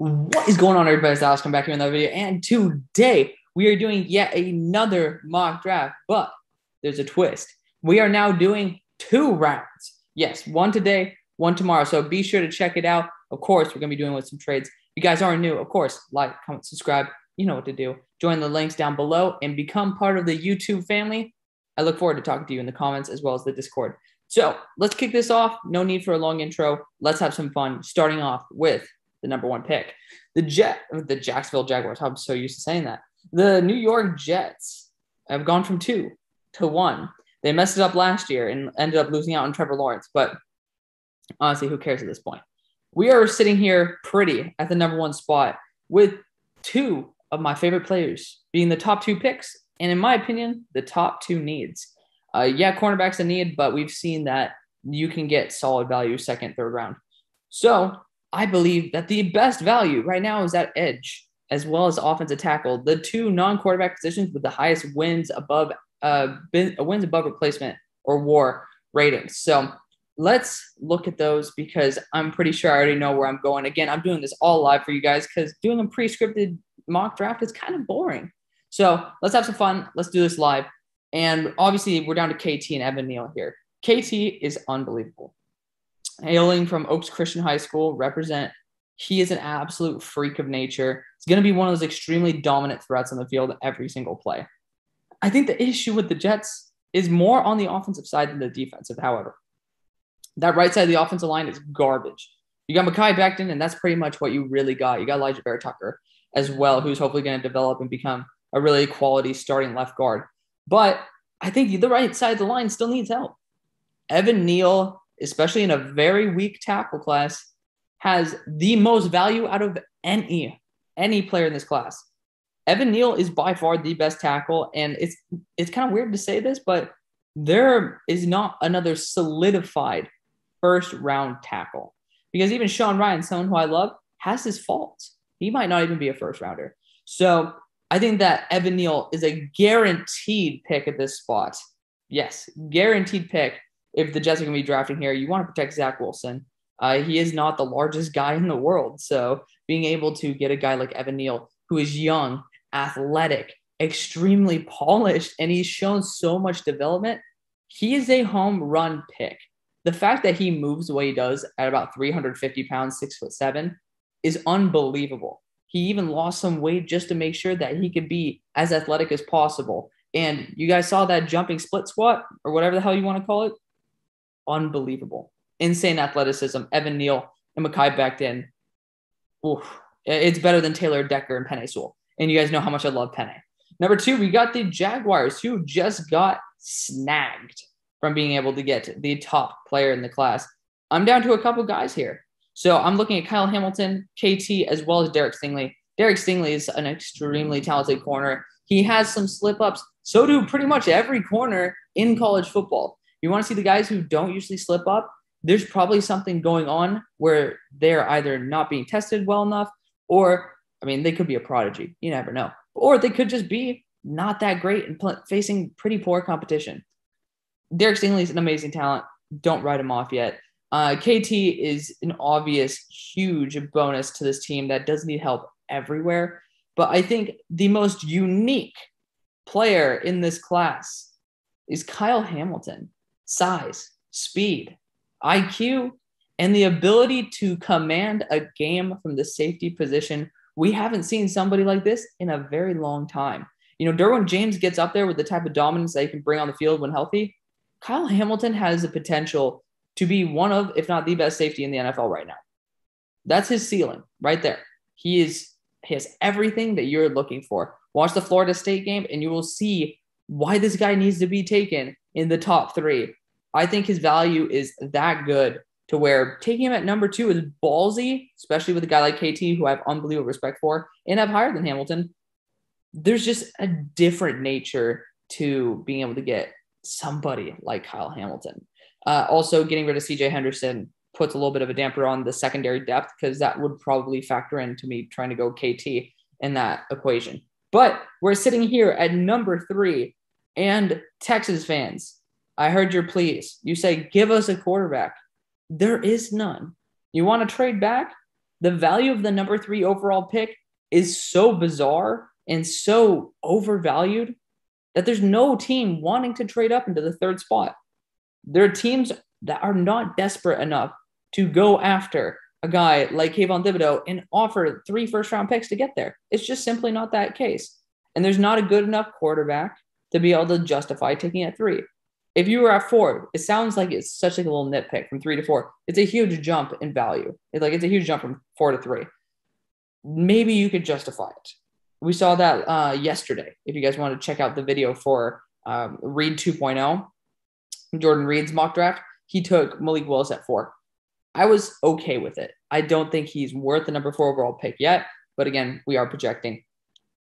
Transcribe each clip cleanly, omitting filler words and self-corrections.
What is going on, everybody? It's Alex. Come back here in another video, and today we are doing yet another mock draft, but there's a twist. We are now doing 2 rounds. Yes, one today, one tomorrow. So be sure to check it out. Of course, we're going to be doing with some trades. If you guys aren't new, of course, like, comment, subscribe. You know what to do. Join the links down below and become part of the YouTube family. I look forward to talking to you in the comments as well as the Discord. So let's kick this off. No need for a long intro. Let's have some fun. Starting off with the number 1 pick. The Jacksonville Jaguars. I'm so used to saying that. The New York Jets have gone from 2 to 1. They messed it up last year and ended up losing out on Trevor Lawrence. But honestly, who cares at this point? We are sitting here pretty at the number 1 spot with 2 of my favorite players being the top 2 picks. And in my opinion, the top 2 needs. Yeah, cornerback's a need, but we've seen that you can get solid value second, third round. So I believe that the best value right now is at edge, as well as offensive tackle, the 2 non-quarterback positions with the highest wins above replacement or WAR ratings. So let's look at those because I'm pretty sure I already know where I'm going. Again, I'm doing this all live for you guys because doing a pre-scripted mock draft is kind of boring. So let's have some fun. Let's do this live. And obviously, we're down to KT and Evan Neal here. KT is unbelievable. Hailing from Oaks Christian High School, he is an absolute freak of nature. He's going to be one of those extremely dominant threats on the field every single play. I think the issue with the Jets is more on the offensive side than the defensive, however. That right side of the offensive line is garbage. You got Mekhi Becton, and that's pretty much what you really got. You got Elijah Bear Tucker as well, who's hopefully going to develop and become a really quality starting left guard. But I think the right side of the line still needs help. Evan Neal, especially in a very weak tackle class, has the most value out of any player in this class. Evan Neal is by far the best tackle, and it's kind of weird to say this, but there is not another solidified first-round tackle. Because even Sean Ryan, someone who I love, has his faults. He might not even be a first-rounder. So I think that Evan Neal is a guaranteed pick at this spot. Yes, guaranteed pick. If the Jets are going to be drafting here, you want to protect Zach Wilson. He is not the largest guy in the world. So being able to get a guy like Evan Neal, who is young, athletic, extremely polished, and he's shown so much development, he is a home run pick. The fact that he moves the way he does at about 350 pounds, 6'7", is unbelievable. He even lost some weight just to make sure that he could be as athletic as possible. And you guys saw that jumping split squat or whatever the hell you want to call it. Unbelievable. Insane athleticism. Evan Neal and Mekhi Becton. Oof. It's better than Taylor Decker and Penei Sewell. And you guys know how much I love Penei. Number 2, we got the Jaguars, who just got snagged from being able to get the top player in the class. I'm down to a couple guys here. So I'm looking at Kyle Hamilton, KT, as well as Derek Stingley. Derek Stingley is an extremely talented corner. He has some slip-ups. So do pretty much every corner in college football. You want to see the guys who don't usually slip up? There's probably something going on where they're either not being tested well enough or, they could be a prodigy. You never know. Or they could just be not that great and facing pretty poor competition. Derek Stingley is an amazing talent. Don't write him off yet. KT is an obvious, huge bonus to this team that does need help everywhere. But I think the most unique player in this class is Kyle Hamilton. Size, speed, IQ, and the ability to command a game from the safety position. We haven't seen somebody like this in a very long time. Derwin James gets up there with the type of dominance that he can bring on the field when healthy. Kyle Hamilton has the potential to be one of, if not the best safety in the NFL right now. That's his ceiling right there. He has everything that you're looking for. Watch the Florida State game and you will see why this guy needs to be taken in the top 3. I think his value is that good to where taking him at number 2 is ballsy, especially with a guy like KT who I have unbelievable respect for and have higher than Hamilton. There's just a different nature to being able to get somebody like Kyle Hamilton. Also, getting rid of CJ Henderson puts a little bit of a damper on the secondary depth because that would probably factor into me trying to go KT in that equation. But we're sitting here at number 3, and Texas fans, I heard your pleas. You say, give us a quarterback. There is none. You want to trade back? The value of the number 3 overall pick is so bizarre and so overvalued that there's no team wanting to trade up into the 3rd spot. There are teams that are not desperate enough to go after a guy like Kayvon Thibodeaux and offer 3 first-round picks to get there. It's just simply not that case. And there's not a good enough quarterback to be able to justify taking at 3. If you were at 4, it sounds like it's such like a little nitpick from 3 to 4. It's a huge jump in value. It's a huge jump from 4 to 3. Maybe you could justify it. We saw that yesterday. If you guys want to check out the video for Reed 2.0, Jordan Reed's mock draft, he took Malik Willis at 4. I was okay with it. I don't think he's worth the number 4 overall pick yet, but again, we are projecting.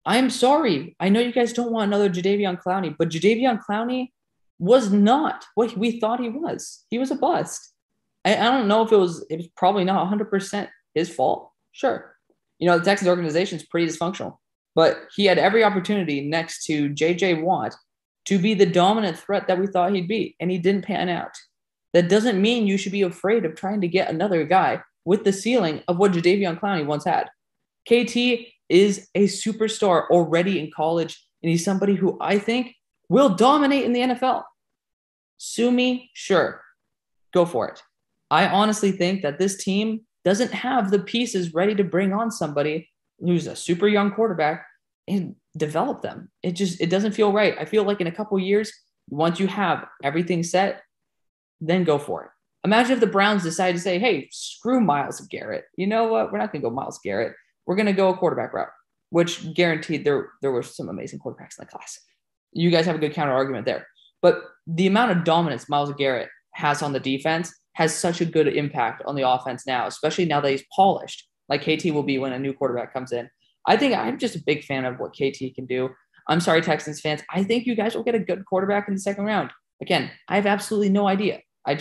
I'm sorry. I know you guys don't want another Jadeveon Clowney, but Jadeveon Clowney was not what we thought he was. He was a bust. I don't know if it was probably not 100% his fault. Sure. The Texans organization is pretty dysfunctional, but he had every opportunity next to J.J. Watt to be the dominant threat that we thought he'd be, and he didn't pan out. That doesn't mean you should be afraid of trying to get another guy with the ceiling of what Jadeveon Clowney once had. KT is a superstar already in college, and he's somebody who I think will dominate in the NFL. Sue me? Sure. Go for it. I honestly think that this team doesn't have the pieces ready to bring on somebody who's a super young quarterback and develop them. It doesn't feel right. I feel like in a couple of years, once you have everything set, then go for it. Imagine if the Browns decide to say, hey, screw Myles Garrett. You know what? We're not going to go Myles Garrett. We're going to go a quarterback route, which guaranteed there were some amazing quarterbacks in the class. You guys have a good counter argument there. But the amount of dominance Myles Garrett has on the defense has such a good impact on the offense now, especially now that he's polished, like KT will be when a new quarterback comes in. I think I'm just a big fan of what KT can do. I'm sorry, Texans fans. I think you guys will get a good quarterback in the 2nd round. Again, I have absolutely no idea. I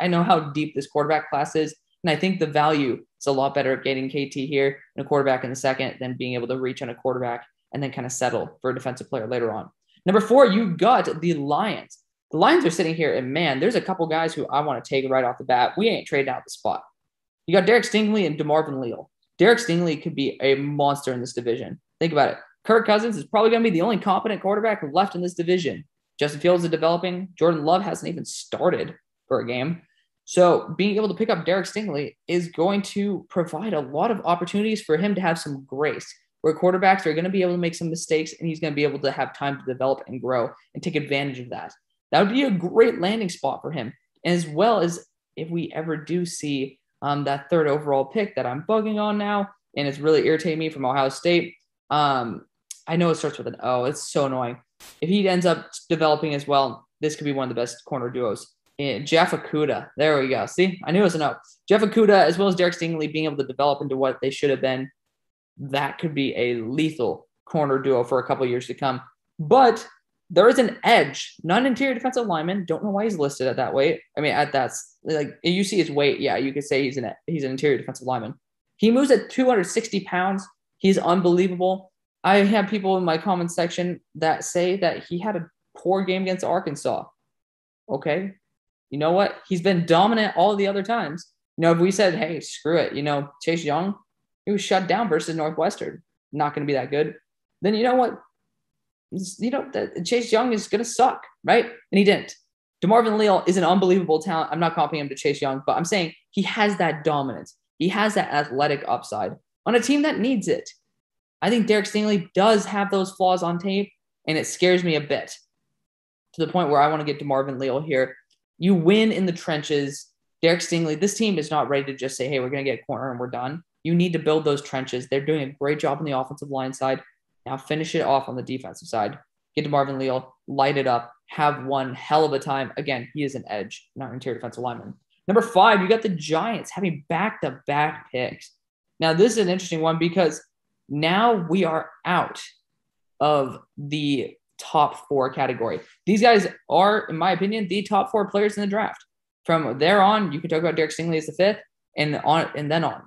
know how deep this quarterback class is, and I think the value is a lot better at getting KT here and a quarterback in the 2nd than being able to reach on a quarterback and then kind of settle for a defensive player later on. Number 4, you got the Lions. The Lions are sitting here, and man, there's a couple guys who I want to take right off the bat. We ain't trading out the spot. You got Derek Stingley and DeMarvin Leal. Derek Stingley could be a monster in this division. Think about it. Kirk Cousins is probably going to be the only competent quarterback left in this division. Justin Fields is developing. Jordan Love hasn't even started for a game. So being able to pick up Derek Stingley is going to provide a lot of opportunities for him to have some grace, where quarterbacks are going to be able to make some mistakes and he's going to be able to have time to develop and grow and take advantage of that. That would be a great landing spot for him. As well as if we ever do see that 3rd overall pick that I'm bugging on now, and it's really irritating me from Ohio State. I know it starts with an O. It's so annoying. If he ends up developing as well, this could be one of the best corner duos. Jeff Okudah. There we go. See, I knew it was an O. Jeff Okudah, as well as Derek Stingley, being able to develop into what they should have been. That could be a lethal corner duo for a couple years to come. But there is an edge, not an interior defensive lineman. Don't know why he's listed at that weight. I mean, that's like you see his weight. Yeah, you could say he's an interior defensive lineman. He moves at 260 pounds. He's unbelievable. I have people in my comment section that say that he had a poor game against Arkansas. Okay. You know what? He's been dominant all the other times. If we said, hey, screw it, Chase Young, he was shut down versus Northwestern. Not going to be that good. Then you know what? Chase Young is going to suck, right? And he didn't. DeMarvin Leal is an unbelievable talent. I'm not copying him to Chase Young, but I'm saying he has that dominance. He has that athletic upside on a team that needs it. I think Derek Stingley does have those flaws on tape, and it scares me a bit to the point where I want to get DeMarvin Leal here. You win in the trenches. Derek Stingley, this team is not ready to just say, hey, we're going to get a corner and we're done. You need to build those trenches. They're doing a great job on the offensive line side. Now finish it off on the defensive side. Get DeMarvin Leal, light it up, have one hell of a time. Again, he is an edge, not an interior defensive lineman. Number 5, you got the Giants having back-to-back picks. Now, this is an interesting one because now we are out of the top 4 category. These guys are, in my opinion, the top 4 players in the draft. From there on, you can talk about Derek Stingley as the 5th and then on.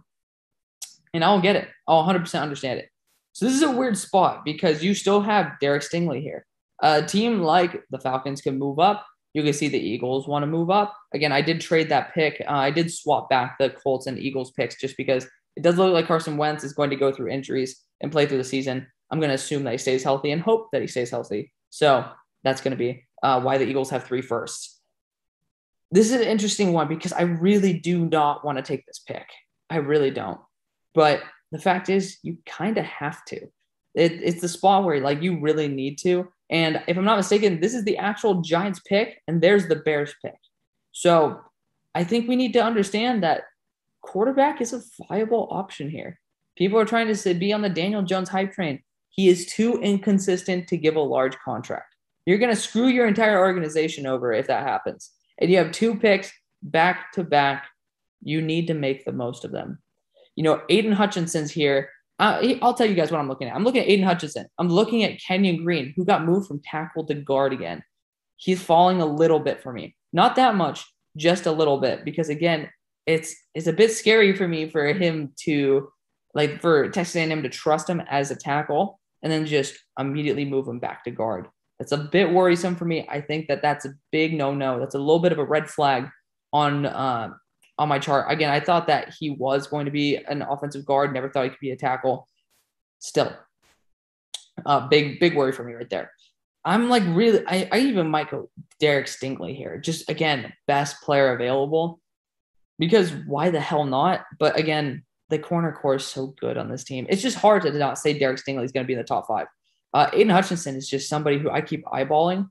And I'll get it. I'll 100% understand it. So this is a weird spot because you still have Derek Stingley here. A team like the Falcons can move up. You can see the Eagles want to move up. Again, I did trade that pick. I did swap back the Colts and Eagles picks just because It does look like Carson Wentz is going to go through injuries and play through the season. I'm going to assume that he stays healthy and hope that he stays healthy. So that's going to be why the Eagles have 3 firsts. This is an interesting one because I really do not want to take this pick. I really don't. But the fact is, you kind of have to. It's the spot where like you really need to. And if I'm not mistaken, this is the actual Giants pick, and there's the Bears pick. So I think we need to understand that quarterback is a viable option here. People are trying to be on the Daniel Jones hype train. He is too inconsistent to give a large contract. You're going to screw your entire organization over if that happens. And you have 2 picks back to back. You need to make the most of them. Aiden Hutchinson's here. I'll tell you guys what I'm looking at. I'm looking at Aiden Hutchinson. I'm looking at Kenyon Green, who got moved from tackle to guard again. He's falling a little bit for me. Not that much, just a little bit. Because, again, it's a bit scary for me for him to, for Texas A&M to trust him as a tackle and then just immediately move him back to guard. That's a bit worrisome for me. I think that's a big no-no. That's a little bit of a red flag on my chart. Again, I thought that he was going to be an offensive guard. Never thought he could be a tackle. Still, big worry for me right there. I'm really, I even might go Derek Stingley here. Just, again, best player available. Because why the hell not? But, again, the corner core is so good on this team. It's just hard to not say Derek Stingley is going to be in the top 5. Aiden Hutchinson is just somebody who I keep eyeballing.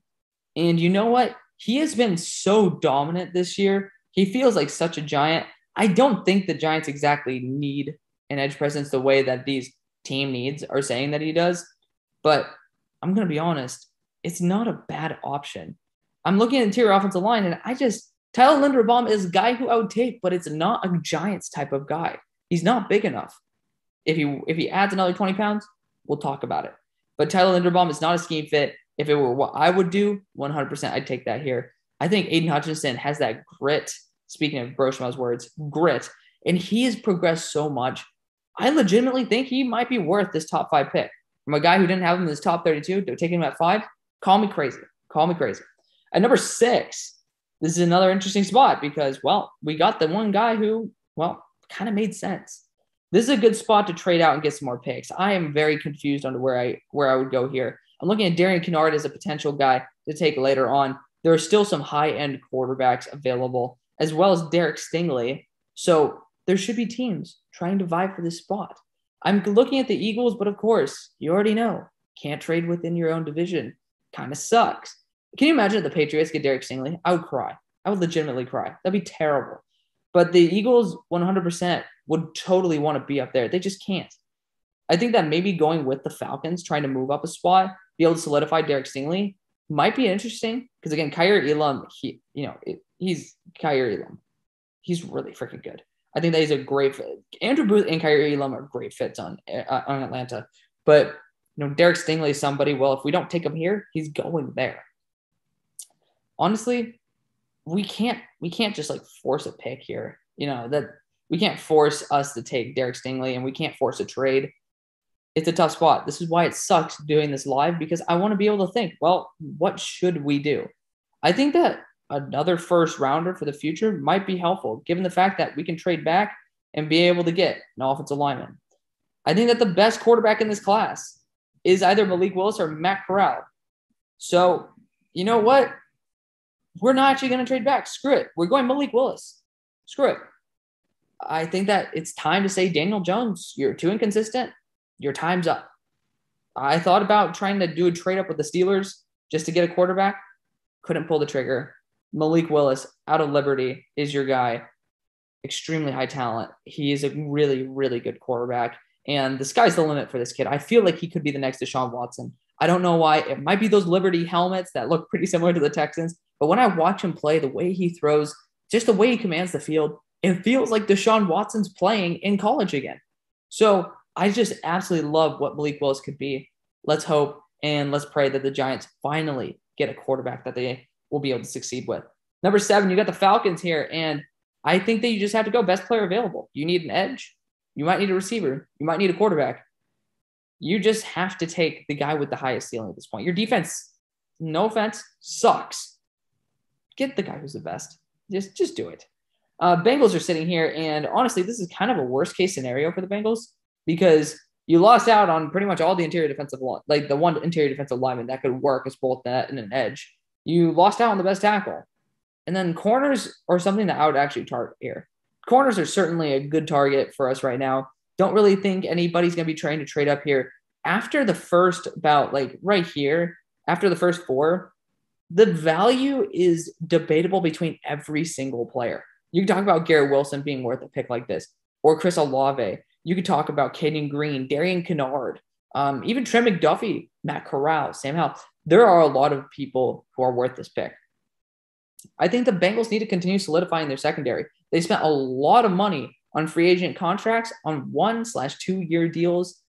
And you know what? He has been so dominant this year. He feels like such a giant. I don't think the Giants exactly need an edge presence the way that these team needs are saying that he does. But I'm going to be honest, it's not a bad option. I'm looking at interior offensive line, and Tyler Linderbaum is a guy who I would take, but it's not a Giants type of guy. He's not big enough. If he adds another 20 pounds, we'll talk about it. But Tyler Linderbaum is not a scheme fit. If it were what I would do, 100% I'd take that here. I think Aiden Hutchinson has that grit. Speaking of Groshma's words, grit. And he has progressed so much. I legitimately think he might be worth this top 5 pick. From a guy who didn't have him in his top 32 to take him at 5, call me crazy. Call me crazy. At number 6, this is another interesting spot because, we got the one guy who, kind of made sense. This is a good spot to trade out and get some more picks. I am very confused on where I would go here. I'm looking at Darian Kinnard as a potential guy to take later on. There are still some high-end quarterbacks available, as well as Derek Stingley. So there should be teams trying to vie for this spot. I'm looking at the Eagles, but of course, you already know, can't trade within your own division. Kind of sucks. Can you imagine if the Patriots get Derek Stingley? I would cry. I would legitimately cry. That'd be terrible. But the Eagles 100% would totally want to be up there. They just can't. I think that maybe going with the Falcons, trying to move up a spot, be able to solidify Derek Stingley, might be interesting. Because, again, Kaiir Elam, he's Kaiir Elam. He's really freaking good. I think that he's a great fit. Andrew Booth and Kaiir Elam are great fits on Atlanta. But, Derek Stingley is somebody, if we don't take him here, he's going there. Honestly, we can't just force a pick here. That we can't force us to take Derek Stingley, and we can't force a trade. It's a tough spot. This is why it sucks doing this live, because I want to be able to think, what should we do? I think that another first rounder for the future might be helpful, given the fact that we can trade back and be able to get an offensive lineman. I think that the best quarterback in this class is either Malik Willis or Matt Corral. So, you know what? We're not actually going to trade back. Screw it. We're going Malik Willis. Screw it. I think that it's time to say, Daniel Jones, you're too inconsistent. Your time's up. I thought about trying to do a trade up with the Steelers just to get a quarterback. Couldn't pull the trigger. Malik Willis out of Liberty is your guy. Extremely high talent. He is a really, really good quarterback. And the sky's the limit for this kid. I feel like he could be the next Deshaun Watson. I don't know why. It might be those Liberty helmets that look pretty similar to the Texans. But when I watch him play, the way he throws, just the way he commands the field, it feels like Deshaun Watson's playing in college again. So I just absolutely love what Malik Willis could be. Let's hope and let's pray that the Giants finally get a quarterback that they will be able to succeed with. Number 7, you got the Falcons here. And I think that you just have to go best player available. You need an edge. You might need a receiver. You might need a quarterback. You just have to take the guy with the highest ceiling at this point. Your defense, no offense, sucks. Get the guy who's the best. Just do it. Bengals are sitting here, and honestly, this is kind of a worst case scenario for the Bengals because you lost out on pretty much all the interior defensive line, like the one interior defensive lineman that could work as both net and an edge. You lost out on the best tackle. And then corners are something that I would actually target here. Corners are certainly a good target for us right now. Don't really think anybody's going to be trying to trade up here. After the first about like right here, after the first four, the value is debatable between every single player. You can talk about Garrett Wilson being worth a pick like this, or Chris Olave. You could talk about Caden Green, Darian Kennard, even Trent McDuffie, Matt Corral, Sam Howell. There are a lot of people who are worth this pick. I think the Bengals need to continue solidifying their secondary. They spent a lot of money on free agent contracts on 1/2 year deals.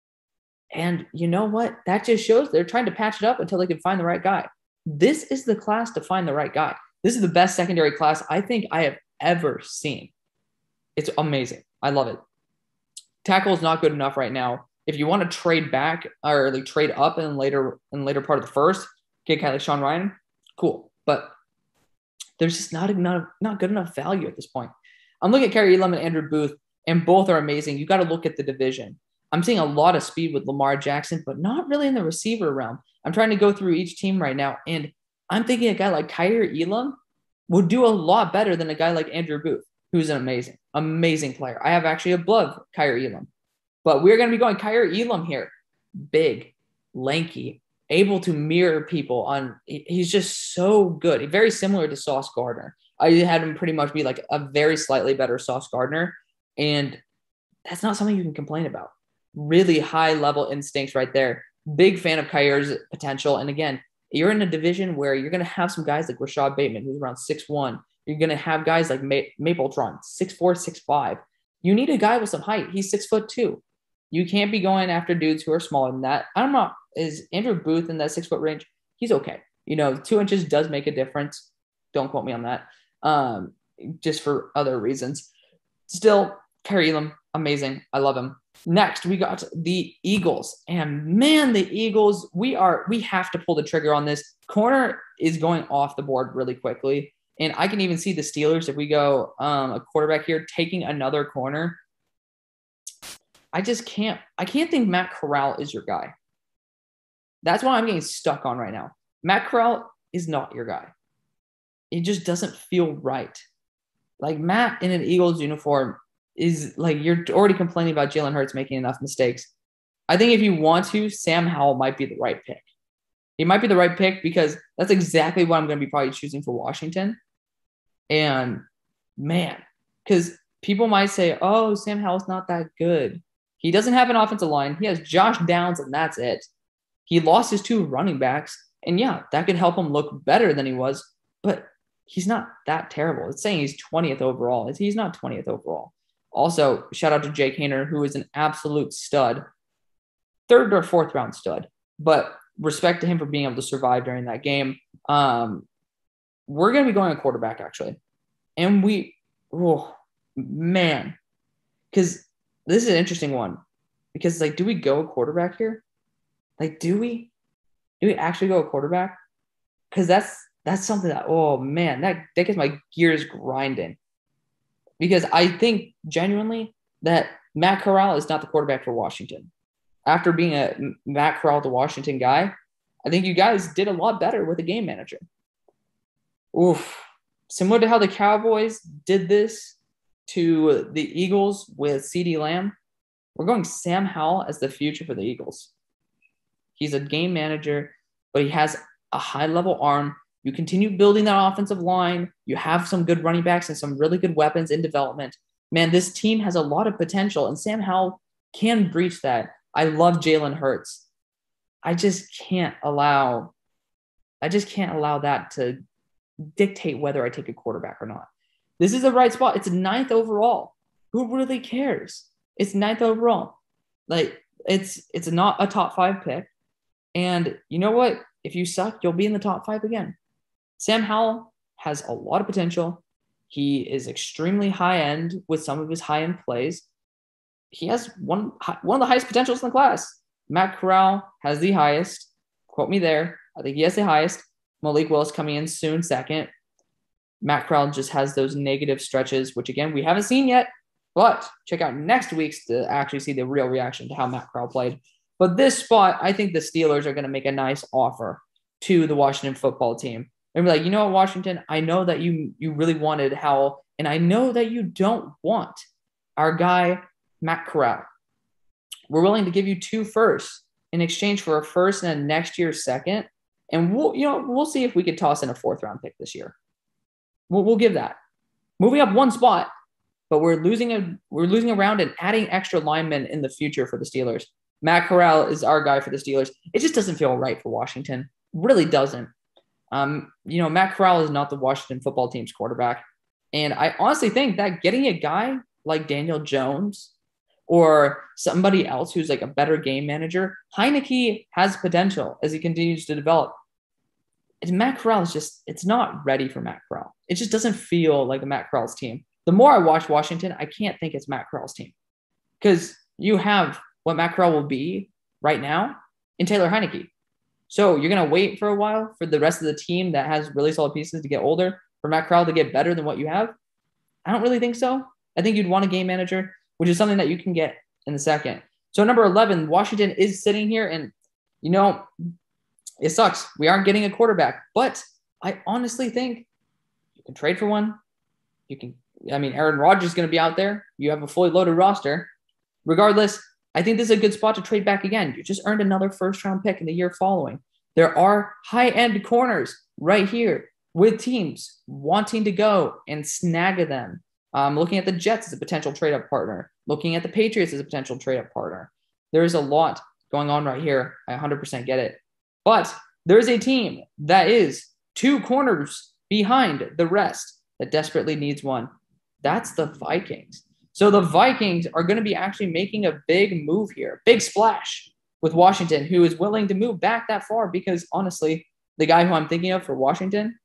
And you know what? That just shows they're trying to patch it up until they can find the right guy. This is the class to find the right guy. This is the best secondary class I think I have ever seen. It's amazing. I love it. Tackle is not good enough right now. If you want to trade back or like trade up in later part of the first, get kind of like Sean Ryan, cool. But there's just not good enough value at this point. I'm looking at Kerry Elam and Andrew Booth, and both are amazing. You got to look at the division. I'm seeing a lot of speed with Lamar Jackson, but not really in the receiver realm. I'm trying to go through each team right now, and I'm thinking a guy like Kyrie Elam would do a lot better than a guy like Andrew Booth, who's an amazing player. I have actually above Kyrie Elam. But we're going to be going Kyrie Elam here. Big, lanky, able to mirror people on. He's just so good. Very similar to Sauce Gardner. I had him pretty much be like a very slightly better Sauce Gardner. And that's not something you can complain about. Really high level instincts right there. Big fan of Kyrie's potential. And again, you're in a division where you're going to have some guys like Rashad Bateman, who's around 6'1". You're going to have guys like Mapletron, 6'4", 6'5". You need a guy with some height. He's 6'2". You can't be going after dudes who are smaller than that. I don't know. Is Andrew Booth in that 6 foot range? He's okay. 2 inches does make a difference. Don't quote me on that. Just for other reasons. Still, Kyrie Elam, amazing. I love him. Next, we got the Eagles. And man, the Eagles, we have to pull the trigger on this. Corner is going off the board really quickly. And I can even see the Steelers, if we go a quarterback here, taking another corner. I can't think Matt Corral is your guy. That's what I'm getting stuck on right now. Matt Corral is not your guy. It just doesn't feel right. Like Matt in an Eagles uniform is like, you're already complaining about Jalen Hurts making enough mistakes. I think if you want to, Sam Howell might be the right pick. He might be the right pick because that's exactly what I'm going to be probably choosing for Washington. And man, because people might say, oh, Sam Howell's not that good. He doesn't have an offensive line. He has Josh Downs, and that's it. He lost his 2 running backs. And yeah, that could help him look better than he was. But he's not that terrible. It's saying he's 20th overall. He's not 20th overall. Also, shout out to Jake Haener, who is an absolute stud. 3rd or 4th round stud. But respect to him for being able to survive during that game. We're going to be going a quarterback, actually. And man. Because this is an interesting one. Because, do we go a quarterback here? Do we actually go a quarterback? Because that's something that, oh, man, that gets my gears grinding. Because I think genuinely that Matt Corral is not the quarterback for Washington. After being a Matt Corral to Washington guy, I think you guys did a lot better with a game manager. Oof. Similar to how the Cowboys did this to the Eagles with CeeDee Lamb, we're going Sam Howell as the future for the Eagles. He's a game manager, but he has a high-level arm. You continue building that offensive line. You have some good running backs and some really good weapons in development. Man, this team has a lot of potential, and Sam Howell can breach that. I love Jalen Hurts. I just can't allow that to dictate whether I take a quarterback or not. This is the right spot. It's 9th overall. Who really cares? It's 9th overall. It's not a top 5 pick. And you know what? If you suck, you'll be in the top 5 again. Sam Howell has a lot of potential. He is extremely high-end with some of his high-end plays. He has one of the highest potentials in the class. Matt Corral has the highest. Quote me there. I think he has the highest. Malik Willis coming in soon, second. Matt Corral just has those negative stretches, which again, we haven't seen yet, but check out next week's to actually see the real reaction to how Matt Corral played. But this spot, I think the Steelers are going to make a nice offer to the Washington football team. And be like, you know what, Washington, I know that you really wanted Howell, and I know that you don't want our guy, Matt Corral. We're willing to give you 2 firsts in exchange for a first and a next year's second. And we'll see if we can toss in a 4th round pick this year. We'll give that. Moving up 1 spot, but we're losing a round and adding extra linemen in the future for the Steelers. Matt Corral is our guy for the Steelers. It just doesn't feel right for Washington. Really doesn't. Matt Corral is not the Washington football team's quarterback. And I honestly think that getting a guy like Daniel Jones or somebody else who's like a better game manager, Heineke has potential as he continues to develop. Matt Corral is just, it's not ready for Matt Corral. It just doesn't feel like the Matt Corral's team. The more I watch Washington, I can't think it's Matt Corral's team because you have what Matt Corral will be right now in Taylor Heineke. So you're going to wait for a while for the rest of the team that has really solid pieces to get older, for Matt Corral to get better than what you have? I don't really think so. I think you'd want a game manager, which is something that you can get in the second. So number 11, Washington is sitting here and, it sucks. We aren't getting a quarterback, but I honestly think you can trade for one. Aaron Rodgers is going to be out there. You have a fully loaded roster. Regardless, I think this is a good spot to trade back again. You just earned another 1st round pick in the year following. There are high-end corners right here with teams wanting to go and snag them. Looking at the Jets as a potential trade-up partner. Looking at the Patriots as a potential trade-up partner. There is a lot going on right here. I 100% get it. But there's a team that is 2 corners behind the rest that desperately needs one. That's the Vikings. So the Vikings are going to be actually making a big move here, big splash with Washington, who is willing to move back that far because, honestly, the guy who I'm thinking of for Washington,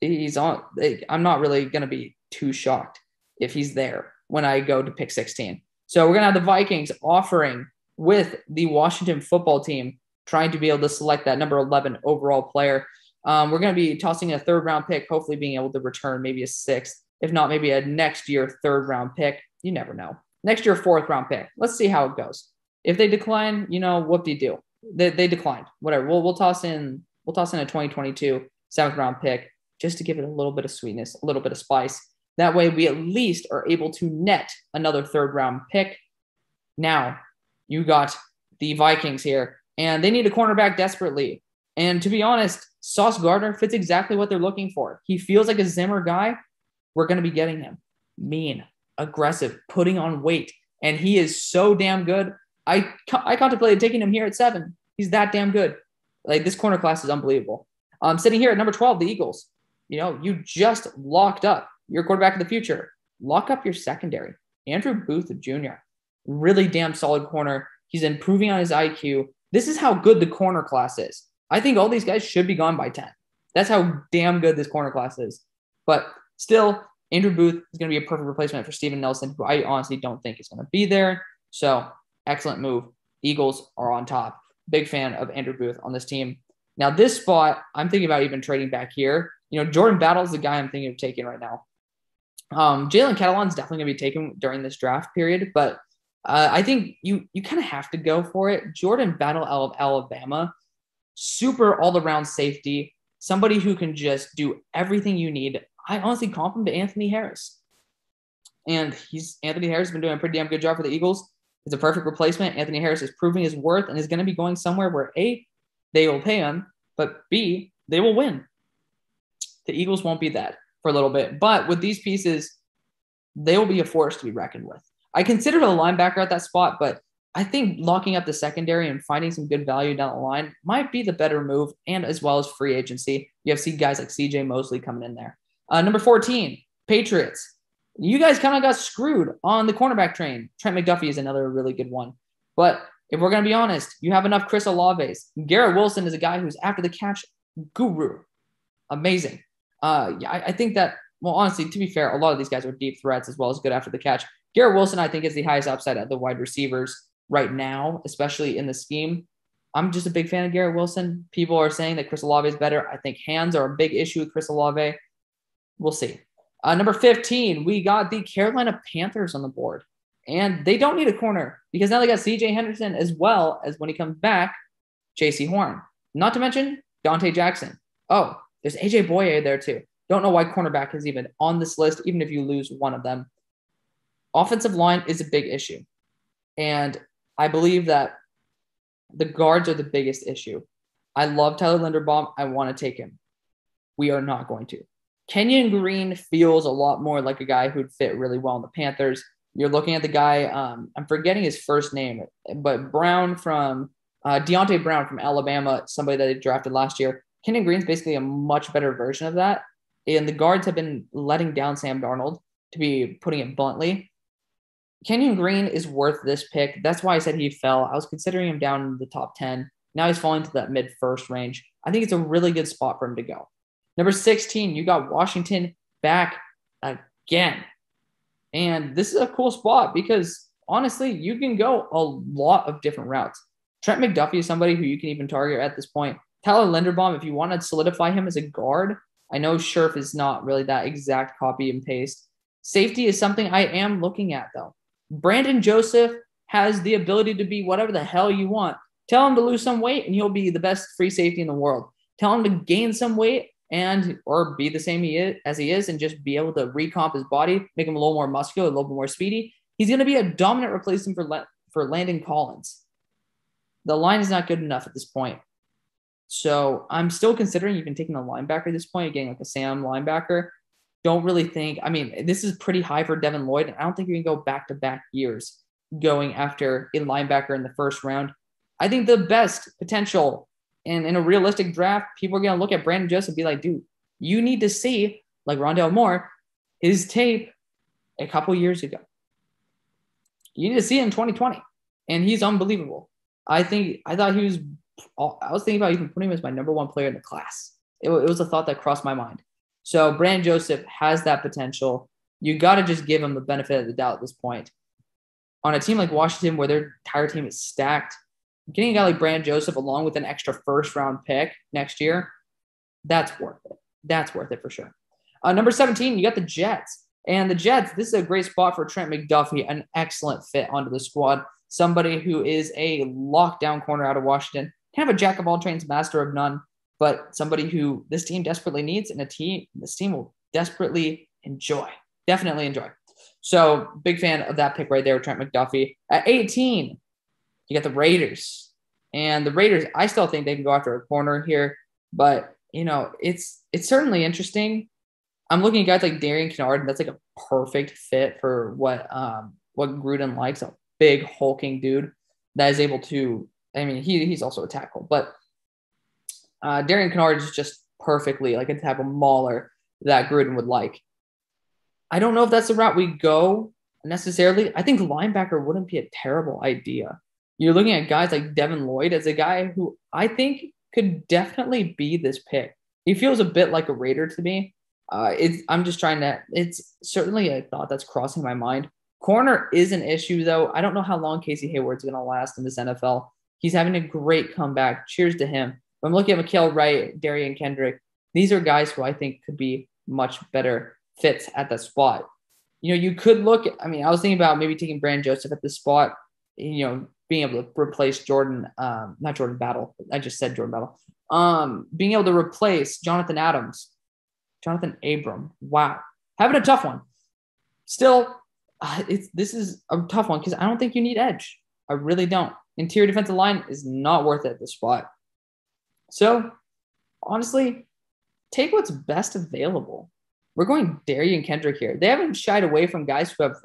I'm not really going to be too shocked if he's there when I go to pick 16. So we're going to have the Vikings offering with the Washington football team trying to be able to select that number 11 overall player. We're going to be tossing a 3rd round pick, hopefully being able to return maybe a 6th, if not maybe a next year 3rd round pick. You never know. Next year 4th round pick. Let's see how it goes. If they decline, whoop-de-doo. They declined. Whatever. We'll toss in a 2022 7th round pick just to give it a little bit of sweetness, a little bit of spice. That way we at least are able to net another 3rd round pick. Now you got the Vikings here. And they need a cornerback desperately. And to be honest, Sauce Gardner fits exactly what they're looking for. He feels like a Zimmer guy. We're going to be getting him. Mean, aggressive, putting on weight. And he is so damn good. I contemplated taking him here at 7. He's that damn good. Like, this corner class is unbelievable. Sitting here at number 12, the Eagles. You just locked up your quarterback of the future. Lock up your secondary. Andrew Booth Jr. Really damn solid corner. He's improving on his IQ. This is how good the corner class is. I think all these guys should be gone by 10. That's how damn good this corner class is. But still, Andrew Booth is going to be a perfect replacement for Steven Nelson, who I honestly don't think is going to be there. So, excellent move. Eagles are on top. Big fan of Andrew Booth on this team. Now, this spot, I'm thinking about even trading back here. Jordan Battle is the guy I'm thinking of taking right now. Jalen Catalon's definitely going to be taken during this draft period, but I think you kind of have to go for it. Jordan Battle out of Alabama, super all-around safety, somebody who can just do everything you need. I honestly comp him to Anthony Harris. And Anthony Harris has been doing a pretty damn good job for the Eagles. It's a perfect replacement. Anthony Harris is proving his worth and is going to be going somewhere where A, they will pay him, but B, they will win. The Eagles won't be that for a little bit. But with these pieces, they will be a force to be reckoned with. I considered a linebacker at that spot, but I think locking up the secondary and finding some good value down the line might be the better move, and as well as free agency. You have guys like CJ Mosley coming in there. Number 14, Patriots. You guys kind of got screwed on the cornerback train. Trent McDuffie is another really good one. But if we're going to be honest, you have enough Chris Olaves. Garrett Wilson is a guy who's after the catch guru. Amazing. I think that, well, honestly, to be fair, a lot of these guys are deep threats as well as good after the catch. Garrett Wilson, I think, is the highest upside at the wide receivers right now, especially in the scheme. I'm just a big fan of Garrett Wilson. People are saying that Chris Olave is better. I think hands are a big issue with Chris Olave. We'll see. Number 15, we got the Carolina Panthers on the board. And they don't need a corner because now they got C.J. Henderson as well as when he comes back, J.C. Horn. Not to mention Dante Jackson. Oh, there's A.J. Boye there too. Don't know why cornerback is even on this list, even if you lose one of them. Offensive line is a big issue. And I believe that the guards are the biggest issue. I love Tyler Linderbaum. I want to take him. We are not going to. Kenyon Green feels a lot more like a guy who'd fit really well in the Panthers. You're looking at the guy, I'm forgetting his first name, but Brown from Deontay Brown from Alabama, somebody that they drafted last year. Kenyon Green's basically a much better version of that. And the guards have been letting down Sam Darnold, to be putting it bluntly. Kenyon Green is worth this pick. That's why I said he fell. I was considering him down in the top 10. Now he's falling to that mid-first range. I think it's a really good spot for him to go. Number 16, you got Washington back again. And this is a cool spot because, honestly, you can go a lot of different routes. Trent McDuffie is somebody who you can even target at this point. Tyler Linderbaum, if you want to solidify him as a guard, I know Scherf is not really that exact copy and paste. Safety is something I am looking at, though. Brandon Joseph has the ability to be whatever the hell you want. Tell him to lose some weight, and he'll be the best free safety in the world. Tell him to gain some weight, or be the same as he is and just be able to recomp his body, make him a little more muscular, a little bit more speedy. He's going to be a dominant replacement for Landon Collins. The line is not good enough at this point. So I'm still considering even taking a linebacker at this point, getting like a Sam linebacker. Don't really think, this is pretty high for Devin Lloyd. And I don't think you can go back-to-back years going after a linebacker in the first round. I think the best potential and in a realistic draft, people are going to look at Brandon Joseph and be like, dude, you need to see, like Rondale Moore, his tape a couple years ago. You need to see it in 2020. And he's unbelievable. I was thinking about even putting him as my number one player in the class. It was a thought that crossed my mind. So Brandon Joseph has that potential. You got to just give him the benefit of the doubt at this point. On a team like Washington, where their entire team is stacked, getting a guy like Brandon Joseph along with an extra first-round pick next year, that's worth it. That's worth it for sure. Number 17, you got the Jets. And the Jets, this is a great spot for Trent McDuffie, an excellent fit onto the squad. Somebody who is a lockdown corner out of Washington, kind of a jack of all trades, master of none, but somebody who this team desperately needs and this team will definitely enjoy. So big fan of that pick right there, Trent McDuffie. At 18, you got the Raiders. And the Raiders, I still think they can go after a corner here, but it's certainly interesting. I'm looking at guys like Darian Kinnard, and that's like a perfect fit for what Gruden likes, a big hulking dude that is able to, he's also a tackle, but Darian Kinnard is just perfectly like a type of mauler that Gruden would like. I don't know if that's the route we go necessarily. I think linebacker wouldn't be a terrible idea. You're looking at guys like Devin Lloyd as a guy who I think could definitely be this pick. He feels a bit like a Raider to me. It's certainly a thought that's crossing my mind. Corner is an issue, though. I don't know how long Casey Hayward's going to last in this NFL. He's having a great comeback. Cheers to him. I'm looking at Mikael Wright, Darian Kendrick. These are guys who I think could be much better fits at that spot. You could look – I was thinking about maybe taking Brandon Joseph at this spot, being able to replace not Jordan Battle. I just said Jordan Battle. Being able to replace Jonathan Abram. Wow. Having a tough one. Still, this is a tough one because I don't think you need edge. I really don't. Interior defensive line is not worth it at this spot. So, honestly, take what's best available. We're going Darian Kendrick here. They haven't shied away from guys who have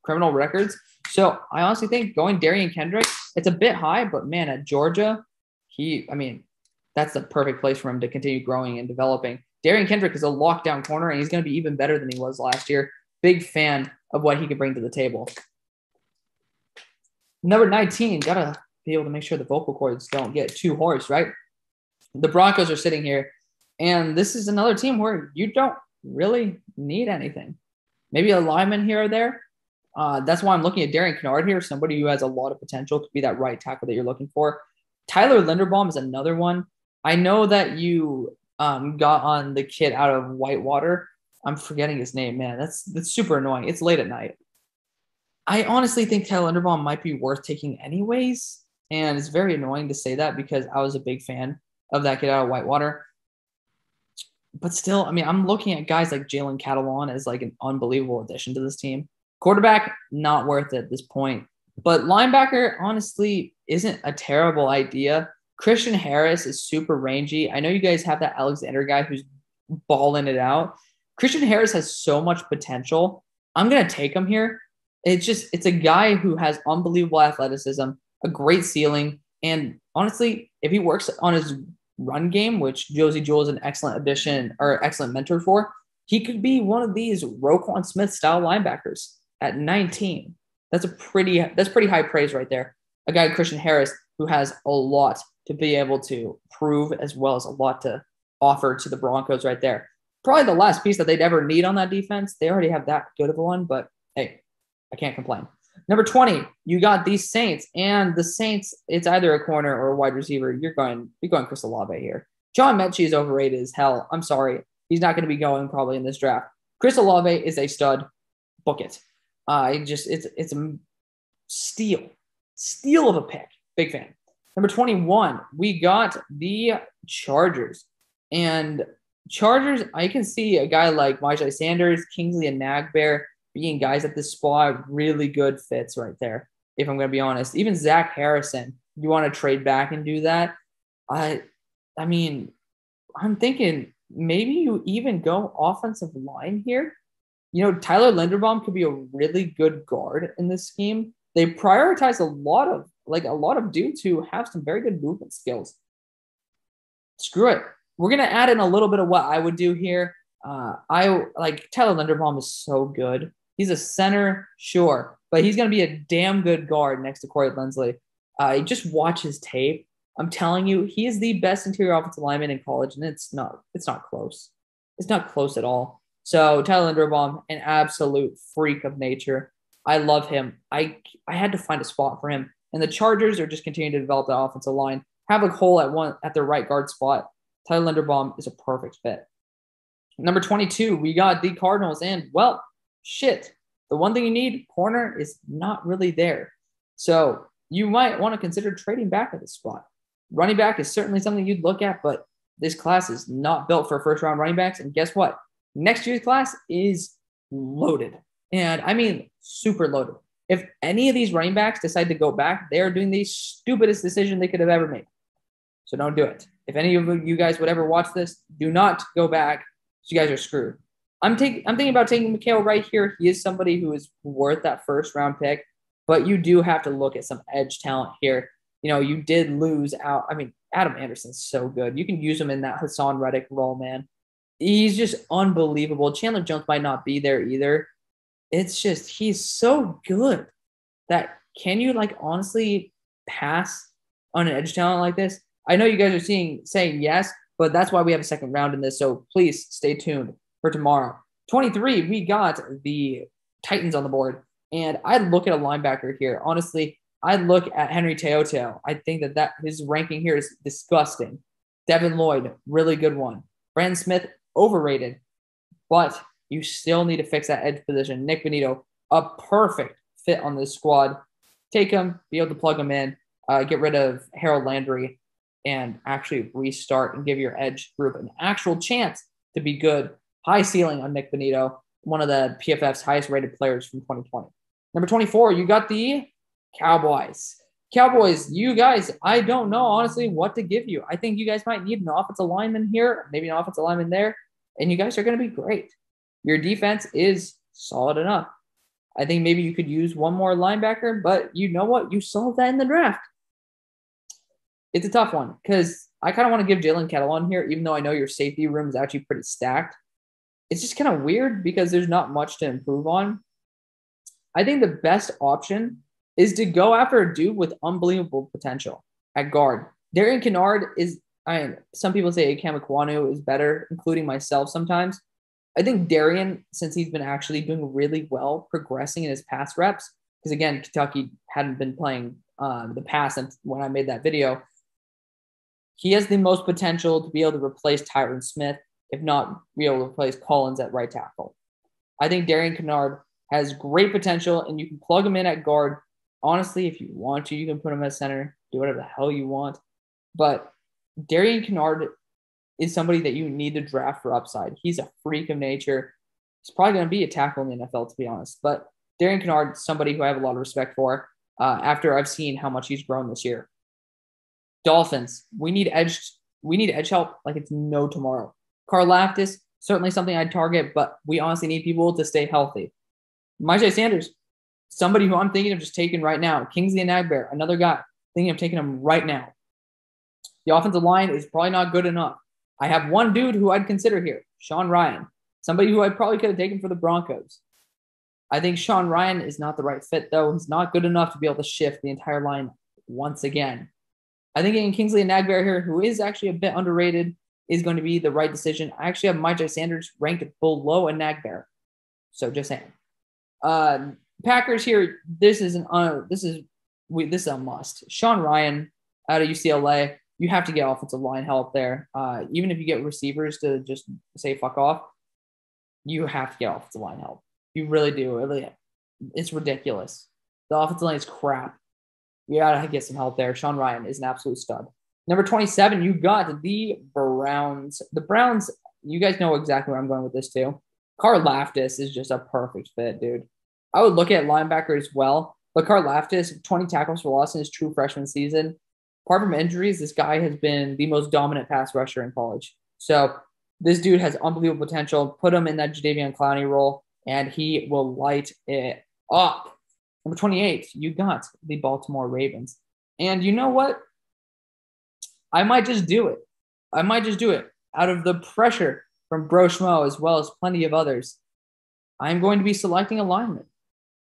criminal records. So, I honestly think going Darian Kendrick, it's a bit high, but man, at Georgia, that's the perfect place for him to continue growing and developing. Darian Kendrick is a lockdown corner, and he's going to be even better than he was last year. Big fan of what he can bring to the table. Number 19, got to be able to make sure the vocal cords don't get too hoarse, right? The Broncos are sitting here, and this is another team where you don't really need anything. Maybe a lineman here or there. That's why I'm looking at Darian Kinnard here, somebody who has a lot of potential to be that right tackle that you're looking for. Tyler Linderbaum is another one. I know that you got on the kid out of Whitewater. I'm forgetting his name, man. That's super annoying. It's late at night. I honestly think Tyler Linderbaum might be worth taking anyways. And it's very annoying to say that because I was a big fan of that kid out of Whitewater. But still, I mean, I'm looking at guys like Jalen Catalon as like an unbelievable addition to this team. Quarterback, not worth it at this point. But linebacker, honestly, isn't a terrible idea. Christian Harris is super rangy. I know you guys have that Alexander guy who's balling it out. Christian Harris has so much potential. I'm going to take him here. It's a guy who has unbelievable athleticism, a great ceiling. And honestly, if he works on his run game, which Josie Jewell is an excellent addition or excellent mentor for, he could be one of these Roquan Smith style linebackers at 19. That's pretty high praise right there. A guy, Christian Harris, who has a lot to be able to prove as well as a lot to offer to the Broncos right there. Probably the last piece that they'd ever need on that defense. They already have that good of a one, but hey, I can't complain. Number 20, you got these Saints, and the Saints, it's either a corner or a wide receiver. You're going Chris Olave here. John Mechie is overrated as hell. I'm sorry. He's not going to be going probably in this draft. Chris Olave is a stud. Book it. It's a steal of a pick. Big fan. Number 21, we got the Chargers. And Chargers, I can see a guy like Myjai Sanders, Kingsley, and Nagbear being guys at this spot, really good fits right there, if I'm going to be honest. Even Zach Harrison, you want to trade back and do that? I mean, I'm thinking maybe you even go offensive line here. You know, Tyler Linderbaum could be a really good guard in this scheme. They prioritize a lot of dudes who have some very good movement skills. Screw it. We're going to add in a little bit of what I would do here. I like Tyler Linderbaum is so good. He's a center, sure, but he's going to be a damn good guard next to Corey Linsley. Just watch his tape. I'm telling you, he is the best interior offensive lineman in college, and it's not close. It's not close at all. So Tyler Linderbaum, an absolute freak of nature. I love him. I had to find a spot for him, and the Chargers are just continuing to develop the offensive line. Have a hole at their right guard spot. Tyler Linderbaum is a perfect fit. Number 22, we got the Cardinals, and well, shit. The one thing you need, corner, is not really there. So you might want to consider trading back at this spot. Running back is certainly something you'd look at, but this class is not built for first-round running backs. And guess what? Next year's class is loaded. And I mean super loaded. If any of these running backs decide to go back, they are doing the stupidest decision they could have ever made. So don't do it. If any of you guys would ever watch this, do not go back. You guys are screwed. I'm thinking about taking Mikhail right here. He is somebody who is worth that first round pick, but you do have to look at some edge talent here. You know, you did lose out. I mean, Adam Anderson's so good. You can use him in that Hassan Reddick role, man. He's just unbelievable. Chandler Jones might not be there either. It's just, he's so good that can you honestly pass on an edge talent like this? I know you guys are saying yes, but that's why we have a second round in this. So please stay tuned for tomorrow. 23, we got the Titans on the board. And I'd look at a linebacker here. Honestly, I'd look at Henry Teoto. I think that his ranking here is disgusting. Devin Lloyd, really good one. Brandon Smith, overrated. But you still need to fix that edge position. Nick Bonito, a perfect fit on this squad. Take him, be able to plug him in, get rid of Harold Landry, and actually restart and give your edge group an actual chance to be good. High ceiling on Nick Bonito, one of the PFF's highest rated players from 2020. Number 24, you got the Cowboys. Cowboys, you guys, I don't know honestly what to give you. I think you guys might need an offensive lineman here, maybe an offensive lineman there, and you guys are going to be great. Your defense is solid enough. I think maybe you could use one more linebacker, but you know what? You solved that in the draft. It's a tough one because I kind of want to give Jalen Catalon here, even though I know your safety room is actually pretty stacked. It's just kind of weird because there's not much to improve on. I think the best option is to go after a dude with unbelievable potential at guard. Darian Kennard is, some people say Akam Ekwonu is better, including myself sometimes. I think Darian, since he's been actually doing really well, progressing in his pass reps, because again, Kentucky hadn't been playing the pass when I made that video. He has the most potential to be able to replace Tyron Smith. if not be able to replace Collins at right tackle. I think Darian Kinnard has great potential, and you can plug him in at guard. Honestly, if you want to, you can put him at center, do whatever the hell you want. But Darian Kinnard is somebody that you need to draft for upside. He's a freak of nature. He's probably going to be a tackle in the NFL, to be honest. But Darian Kinnard is somebody who I have a lot of respect for after I've seen how much he's grown this year. Dolphins, we need edge help like it's no tomorrow. Karlaftis, certainly something I'd target, but we honestly need people to stay healthy. Myjai Sanders, somebody who I'm thinking of just taking right now. Kingsley Enagbare, another guy, thinking of taking him right now. The offensive line is probably not good enough. I have one dude who I'd consider here, Sean Ryan, somebody who I probably could have taken for the Broncos. I think Sean Ryan is not the right fit, though. He's not good enough to be able to shift the entire line once again. I think getting Kingsley Enagbare here, who is actually a bit underrated, is going to be the right decision. I actually have Myjai Sanders ranked below Enagbare. So just saying. Packers here, this is a must. Sean Ryan out of UCLA, you have to get offensive line help there. Even if you get receivers to just say fuck off, you have to get offensive line help. You really do. It's ridiculous. The offensive line is crap. You gotta get some help there. Sean Ryan is an absolute stud. Number 27, you got the Browns. The Browns, you guys know exactly where I'm going with this too. Karlaftis is just a perfect fit, dude. I would look at linebacker as well, but Karlaftis, 20 tackles for loss in his true freshman season. Apart from injuries, this guy has been the most dominant pass rusher in college. So this dude has unbelievable potential. Put him in that Jadeveon Clowney role, and he will light it up. Number 28, you got the Baltimore Ravens. And you know what? I might just do it. Out of the pressure from Bro Schmo as well as plenty of others. I'm going to be selecting a lineman.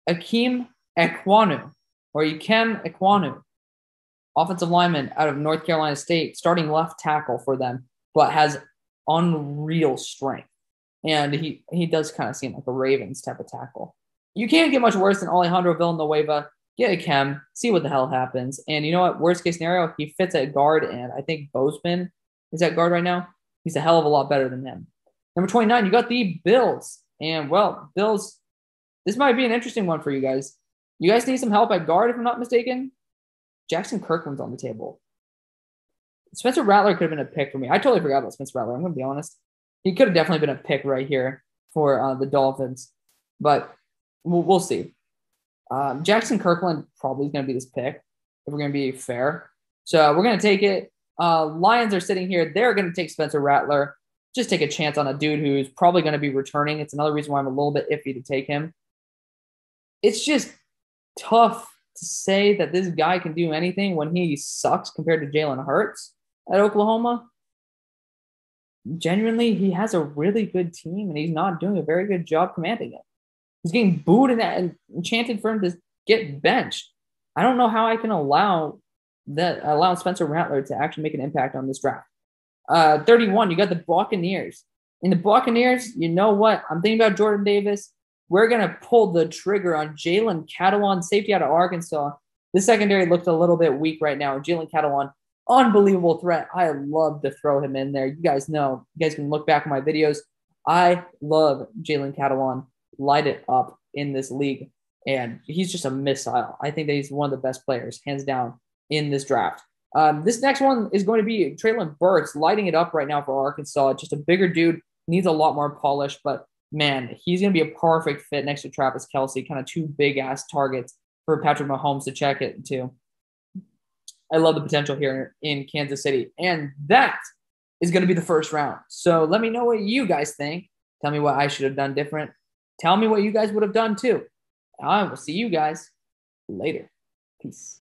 Ikem Ekwonu, offensive lineman out of North Carolina State, starting left tackle for them, but has unreal strength. And he does kind of seem like a Ravens type of tackle. You can't get much worse than Alejandro Villanueva. Get a chem, see what the hell happens. And you know what? Worst case scenario, he fits at guard, and I think Bozeman is at guard right now. He's a hell of a lot better than him. Number 29, you got the Bills. And, well, Bills, this might be an interesting one for you guys. You guys need some help at guard, if I'm not mistaken. Jackson Kirkland's on the table. Spencer Rattler could have been a pick for me. I totally forgot about Spencer Rattler. I'm going to be honest. He could have definitely been a pick right here for the Dolphins. But we'll see. Jackson Kirkland probably is going to be this pick, if we're going to be fair. So we're going to take it. Lions are sitting here. They're going to take Spencer Rattler. Just take a chance on a dude who's probably going to be returning. It's another reason why I'm a little bit iffy to take him. It's just tough to say that this guy can do anything when he sucks compared to Jalen Hurts at Oklahoma. Genuinely, he has a really good team, and he's not doing a very good job commanding it. He's getting booed and enchanted for him to get benched. I don't know how I can allow Spencer Rattler to actually make an impact on this draft. 31, you got the Buccaneers. In the Buccaneers, you know what? I'm thinking about Jordan Davis. We're going to pull the trigger on Jalen Catalon, safety out of Arkansas. The secondary looked a little bit weak right now. Jalen Catalon, unbelievable threat. I love to throw him in there. You guys know. You guys can look back at my videos. I love Jalen Catalon. Light it up in this league. And he's just a missile. I think that he's one of the best players, hands down, in this draft. This next one is going to be Treylon Burks, lighting it up right now for Arkansas. Just a bigger dude, needs a lot more polish, but man, he's going to be a perfect fit next to Travis Kelce, kind of two big-ass targets for Patrick Mahomes to check it to. I love the potential here in Kansas City, and that is going to be the first round. So let me know what you guys think. Tell me what I should have done different. Tell me what you guys would have done too. I will see you guys later. Peace.